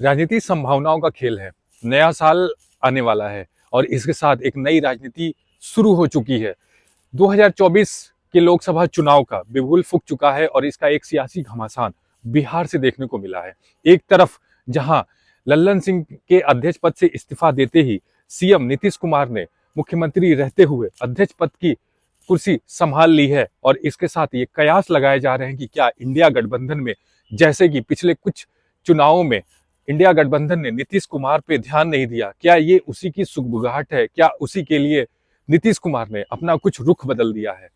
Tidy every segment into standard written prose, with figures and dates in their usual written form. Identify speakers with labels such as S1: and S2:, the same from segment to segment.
S1: राजनीति संभावनाओं का खेल है। नया साल आने वाला है और इसके साथ एक नई राजनीति शुरू हो चुकी है। 2024 के लोकसभा चुनाव का बिगुल फूंक चुका है और इसका एक सियासी घमासान बिहार से देखने को मिला है। एक तरफ जहां लल्लन सिंह के अध्यक्ष पद से इस्तीफा देते ही सीएम नीतीश कुमार ने मुख्यमंत्री रहते हुए अध्यक्ष पद की कुर्सी संभाल ली है और इसके साथ ये कयास लगाए जा रहे हैं कि क्या इंडिया गठबंधन में, जैसे कि पिछले कुछ चुनावों में इंडिया गठबंधन ने नीतीश कुमार पे ध्यान नहीं दिया, क्या ये उसी की सुगबुगाहट है? क्या उसी के लिए नीतीश कुमार ने अपना कुछ रुख बदल दिया है?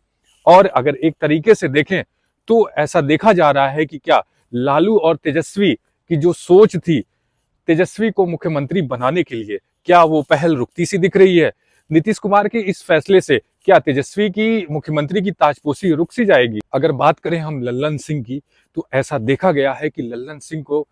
S1: और अगर एक तरीके से देखें तो ऐसा देखा जा रहा है कि क्या लालू और तेजस्वी की जो सोच थी, तेजस्वी को मुख्यमंत्री बनाने के लिए, क्या वो पहल रुकती सी दिख रही है? नीतीश कुमार के इस फैसले से क्या तेजस्वी की मुख्यमंत्री की ताजपोशी रुक सी जाएगी? अगर बात करें हम लल्लन सिंह की, तो ऐसा देखा गया है कि लल्लन सिंह को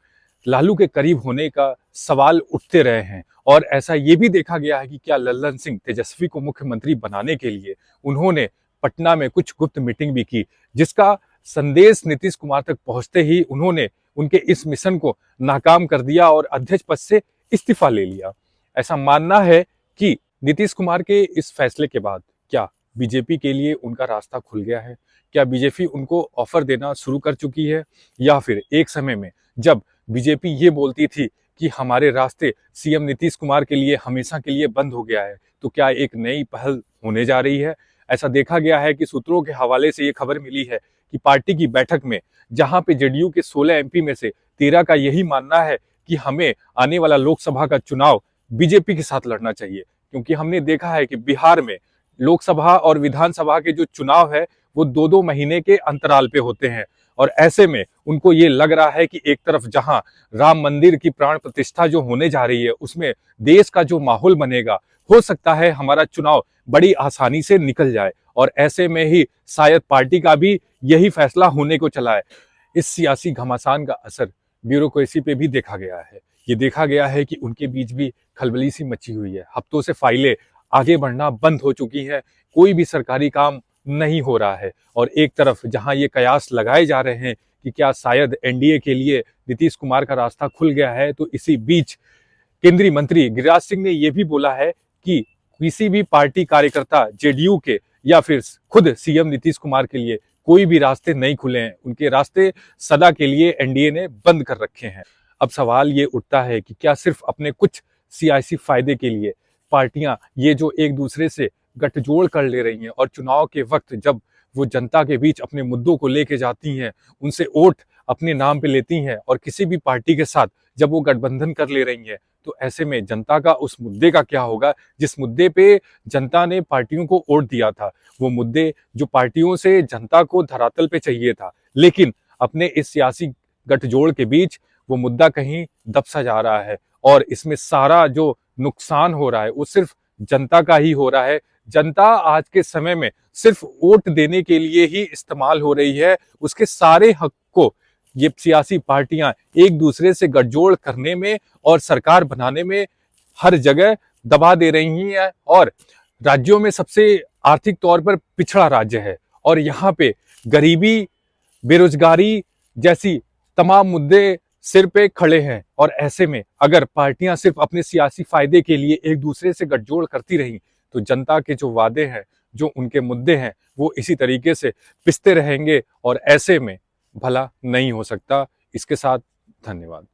S1: लालू के करीब होने का सवाल उठते रहे हैं और ऐसा ये भी देखा गया है कि क्या लल्लन सिंह तेजस्वी को मुख्यमंत्री बनाने के लिए उन्होंने पटना में कुछ गुप्त मीटिंग भी की, जिसका संदेश नीतीश कुमार तक पहुंचते ही उन्होंने उनके इस मिशन को नाकाम कर दिया और अध्यक्ष पद से इस्तीफा ले लिया। ऐसा मानना है कि नीतीश कुमार के इस फैसले के बाद क्या बीजेपी के लिए उनका रास्ता खुल गया है? क्या बीजेपी उनको ऑफर देना शुरू कर चुकी है? या फिर एक समय में जब बीजेपी ये बोलती थी कि हमारे रास्ते सीएम नीतीश कुमार के लिए हमेशा के लिए बंद हो गया है, तो क्या एक नई पहल होने जा रही है? ऐसा देखा गया है कि सूत्रों के हवाले से ये खबर मिली है कि पार्टी की बैठक में, जहां पे जेडीयू के 16 एमपी में से 13 का यही मानना है कि हमें आने वाला लोकसभा का चुनाव बीजेपी के साथ लड़ना चाहिए, क्योंकि हमने देखा है कि बिहार में लोकसभा और विधानसभा के जो चुनाव है वो 2-2 महीने के अंतराल पे होते हैं और ऐसे में उनको ये लग रहा है कि एक तरफ जहां राम मंदिर की प्राण प्रतिष्ठा जो होने जा रही है उसमें देश का जो माहौल बनेगा, हो सकता है हमारा चुनाव बड़ी आसानी से निकल जाए और ऐसे में ही शायद पार्टी का भी यही फैसला होने को चला है। इस सियासी घमासान का असर ब्यूरोक्रेसी पे भी देखा गया है। ये देखा गया है कि उनके बीच भी खलबली सी मची हुई है। हफ्तों से फाइलें आगे बढ़ना बंद हो चुकी हैं, कोई भी सरकारी काम नहीं हो रहा है और एक तरफ जहां ये कयास लगाए जा रहे हैं कि क्या शायद एनडीए के लिए नीतीश कुमार का रास्ता खुल गया है, तो इसी बीच केंद्रीय मंत्री गिरिराज सिंह ने यह भी बोला है कि किसी भी पार्टी कार्यकर्ता जेडीयू के या फिर खुद सीएम नीतीश कुमार के लिए कोई भी रास्ते नहीं खुले हैं, उनके रास्ते सदा के लिए एनडीए ने बंद कर रखे हैं। अब सवाल ये उठता है कि क्या सिर्फ अपने कुछ सियासी फायदे के लिए पार्टियां ये जो एक दूसरे से गठजोड़ कर ले रही हैं और चुनाव के वक्त जब वो जनता के बीच अपने मुद्दों को लेके जाती हैं, उनसे वोट अपने नाम पे लेती हैं और किसी भी पार्टी के साथ जब वो गठबंधन कर ले रही हैं, तो ऐसे में जनता का उस मुद्दे का क्या होगा जिस मुद्दे पे जनता ने पार्टियों को वोट दिया था? वो मुद्दे जो पार्टियों से जनता को धरातल पे चाहिए था, लेकिन अपने इस सियासी गठजोड़ के बीच वो मुद्दा कहीं दबसा जा रहा है और इसमें सारा जो नुकसान हो रहा है वो सिर्फ जनता का ही हो रहा है। जनता आज के समय में सिर्फ वोट देने के लिए ही इस्तेमाल हो रही है, उसके सारे हक को ये सियासी पार्टियां एक दूसरे से गठजोड़ करने में और सरकार बनाने में हर जगह दबा दे रही हैं और राज्यों में सबसे आर्थिक तौर पर पिछड़ा राज्य है और यहाँ पे गरीबी, बेरोजगारी जैसी तमाम मुद्दे सिर पे खड़े हैं और ऐसे में अगर पार्टियां सिर्फ अपने सियासी फायदे के लिए एक दूसरे से गठजोड़ करती रहीं, तो जनता के जो वादे हैं, जो उनके मुद्दे हैं, वो इसी तरीके से पिसते रहेंगे और ऐसे में भला नहीं हो सकता। इसके साथ धन्यवाद।